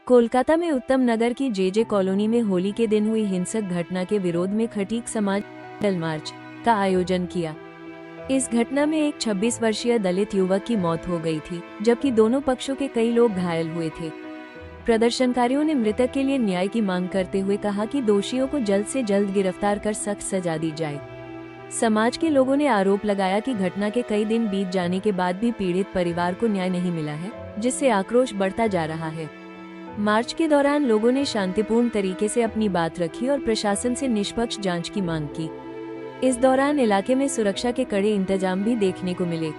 कोलकाता में उत्तम नगर की जेजे कॉलोनी में होली के दिन हुई हिंसक घटना के विरोध में खटीक समाज ने मार्च का आयोजन किया। इस घटना में एक 26 वर्षीय दलित युवक की मौत हो गई थी, जबकि दोनों पक्षों के कई लोग घायल हुए थे। प्रदर्शनकारियों ने मृतक के लिए न्याय की मांग करते हुए कहा कि दोषियों को जल्द से जल्द गिरफ्तार कर सख्त सजा दी जाए। समाज के लोगों ने आरोप लगाया कि घटना के कई दिन बीत जाने के बाद भी पीड़ित परिवार को न्याय नहीं मिला है, जिससे आक्रोश बढ़ता जा रहा है। मार्च के दौरान लोगों ने शांतिपूर्ण तरीके से अपनी बात रखी और प्रशासन से निष्पक्ष जांच की मांग की। इस दौरान इलाके में सुरक्षा के कड़े इंतजाम भी देखने को मिले।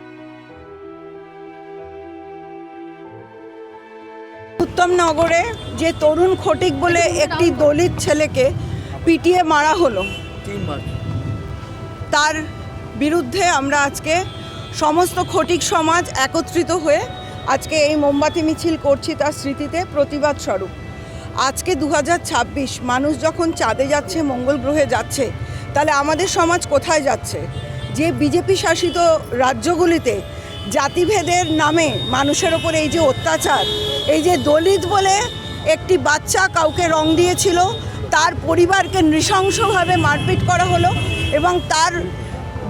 उत्तम नगरे जे तरुण खटिक बोले एकटी दलित छेलेके पिटिए मारा हलो, तार बिरुद्धे आमरा आजके समस्त खटिक समाज एकत्रित हुए आज के मोमबाती मिছিল করছি তার স্মৃতিতে প্রতিবাদ স্বরূপ। আজকে 2026 মানুষ যখন চাঁদে যাচ্ছে, মঙ্গল গ্রহে যাচ্ছে, তাহলে আমাদের সমাজ কোথায় যাচ্ছে? যে বিজেপি শাসিত রাজ্যগুলিতে জাতিভেদের নামে মানুষের ওপর এই যে অত্যাচার, এই যে দলিত বলে একটি বাচ্চা কাউকে রং দিয়েছিল, তার পরিবারকে নৃশংসভাবে মারপিট করা হলো এবং তার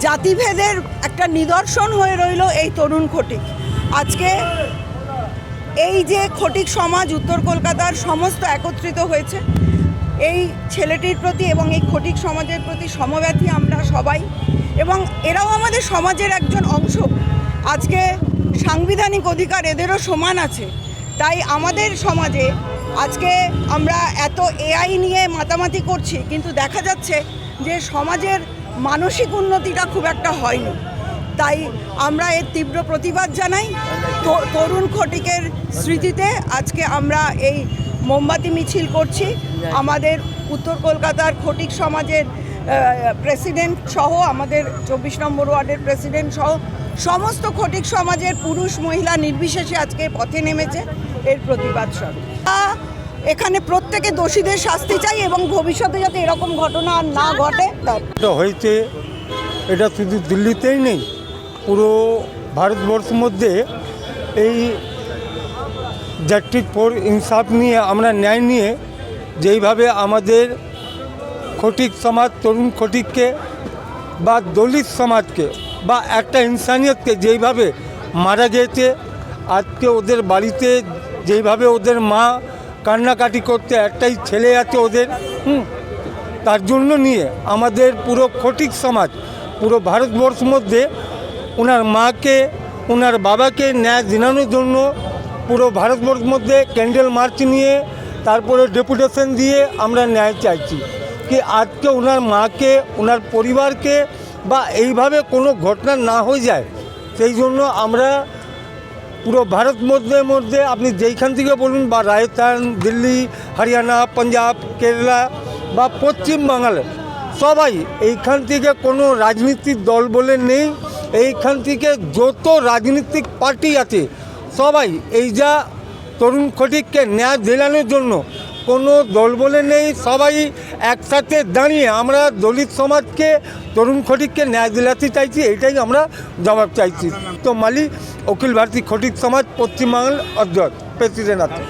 জাতিভেদের একটা নিদর্শন হয়ে রইল এই তরুণ খটিক। আজকে এই যে খটিক সমাজ উত্তর কলকাতার সমস্ত একত্রিত হয়েছে এই ছেলেটির প্রতি এবং এই খটিক সমাজের প্রতি সমব্যথী আমরা সবাই, এবং এরাও আমাদের সমাজের একজন অংশ। আজকে সাংবিধানিক অধিকার এদেরও সমান আছে। তাই আমাদের সমাজে আজকে আমরা এত এআই নিয়ে মাতামাতি করছি, কিন্তু দেখা যাচ্ছে যে সমাজের মানসিক উন্নতিটা খুব একটা হয়নি। তাই আমরা এর তীব্র প্রতিবাদ জানাই। তরুণ খটিকের স্মৃতিতে আজকে আমরা এই মোমবাতি মিছিল করছি। আমাদের উত্তর কলকাতার খটিক সমাজের প্রেসিডেন্ট সহ, আমাদের 24 নম্বর ওয়ার্ডের প্রেসিডেন্ট সহ সমস্ত খটিক সমাজের পুরুষ মহিলা নির্বিশেষে আজকে পথে নেমেছে এর প্রতিবাদ স্বরূপ। এখানে প্রত্যেকে দোষীদের শাস্তি চাই এবং ভবিষ্যতে যাতে এরকম ঘটনা আর না ঘটে। এটা হয়েছে, এটা শুধু দিল্লিতেই নেই, পুরো ভারতবর্ষের মধ্যে এই জাস্টিস ফর ইনসাফ নিয়ে আমরা ন্যায় নিয়ে যেইভাবে আমাদের খটিক সমাজ তরুণ খটিককে বা দলিত সমাজকে বা একটা ইনসানিয়তকে যেইভাবে মারা গিয়েছে, আজকে ওদের বাড়িতে যেইভাবে ওদের মা কান্নাকাটি করতে, একটাই ছেলে আছে ওদের, তার জন্য নিয়ে আমাদের পুরো খটিক সমাজ পুরো ভারতবর্ষের মধ্যে ওনার মাকে ওনার বাবাকে ন্যায় জানানোর জন্য পুরো ভারতবর্ষের মধ্যে ক্যান্ডেল মার্চ নিয়ে তারপরে ডেপুটেশন দিয়ে আমরা ন্যায় চাইছি কি আজকে ওনার মাকে ওনার পরিবারকে বা এইভাবে কোনো ঘটনা না হয়ে যায়। সেই জন্য আমরা পুরো ভারত মধ্যে আপনি যেইখান থেকে বলুন, বা রাজস্থান, দিল্লি, হরিয়ানা, পাঞ্জাব, কেরালা বা পশ্চিম বাংলা, সবাই এইখান থেকে কোনো রাজনীতিক দল বলে নেই, এইখান থেকে যত রাজনৈতিক পার্টি আছে সবাই এই যা তরুণ খটিককে ন্যায় দিলানোর জন্য কোনো দল বলে নেই, সবাই একসাথে দাঁড়িয়ে আমরা দলিত সমাজকে তরুণ খটিককে ন্যায় দিলাতে চাইছি। এটাই আমরা জবাব চাইছি। তো মালি অখিল ভারতীয় খটিক সমাজ পশ্চিমবাংলার অধ্যক্ষ প্রেসিডেন্ট আছে।